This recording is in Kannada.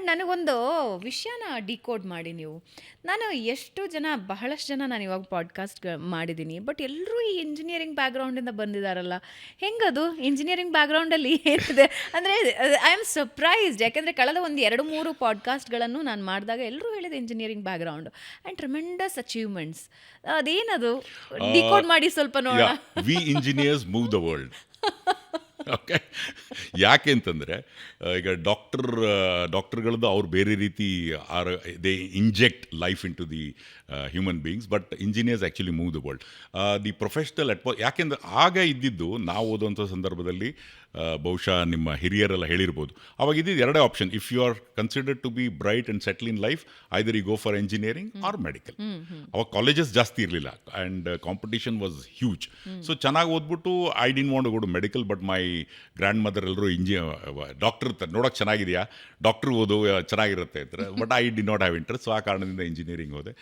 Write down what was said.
ನನಗೊಂದು ವಿಷಯನ ಡಿಕೋಡ್ ಮಾಡಿ ನೀವು. ನಾನು ಬಹಳಷ್ಟು ಜನ ನಾನು ಇವಾಗ ಪಾಡ್ಕಾಸ್ಟ್ ಮಾಡಿದ್ದೀನಿ. ಬಟ್ ಎಲ್ಲರೂ ಈ ಇಂಜಿನಿಯರಿಂಗ್ ಬ್ಯಾಕ್‌ಗ್ರೌಂಡಿಂದ ಬಂದಿದ್ದಾರಲ್ಲ. ಹೆಂಗದು? ಇಂಜಿನಿಯರಿಂಗ್ ಬ್ಯಾಕ್‌ಗ್ರೌಂಡಲ್ಲಿ ಏನಿದೆ? ಅಂದರೆ ಐ ಆಮ್ ಸರ್ಪ್ರೈಸ್ಡ್. ಯಾಕೆಂದರೆ ಕಳೆದ ಒಂದು 2-3 ಪಾಡ್ಕಾಸ್ಟ್‌ಗಳನ್ನು ನಾನು ಮಾಡಿದಾಗ ಎಲ್ಲರೂ ಹೇಳಿದ್ದು engineering background and tremendous achievements. ಅದೇನದು? ಡಿಕೋಡ್ ಮಾಡಿ ಸ್ವಲ್ಪ ನೋಡೋಣ. We engineers move the world. Okay, ಯಾಕೆ ಅಂತಂದರೆ ಈಗ ಡಾಕ್ಟರ್ಗಳದ್ದು ಅವ್ರು ಬೇರೆ ರೀತಿ are they inject life into the human beings, but engineers actually move the world. The professional ಯಾಕೆಂದ್ರೆ ಆಗ ಇದ್ದಿದ್ದು ನಾವು ಓದುವಂಥ ಸಂದರ್ಭದಲ್ಲಿ ಬಹುಶಃ ನಿಮ್ಮ ಹಿರಿಯರೆಲ್ಲ ಹೇಳಿರ್ಬೋದು, ಅವಾಗ ಇದ್ದಿದ್ದು ಎರಡೇ option. If you are considered to be bright and settle in life, either you go for engineering or medical. ಅವಾಗ ಕಾಲೇಜಸ್ ಜಾಸ್ತಿ ಇರಲಿಲ್ಲ and competition was huge. So ಚೆನ್ನಾಗಿ ಓದ್ಬಿಟ್ಟು I didn't want to go to medical, but my grandmother ಎಲ್ಲರೂ ಡಾಕ್ಟರ್ ನೋಡೋಕೆ ಚೆನ್ನಾಗಿದೆಯಾ, ಡಾಕ್ಟ್ರ್ ಓದು ಚೆನ್ನಾಗಿರುತ್ತೆ ಅಂತಾರೆ. But I do not have interest. So ಆ ಕಾರಣದಿಂದ ಇಂಜಿನಿಯರಿಂಗ್ ಹೋದೆ.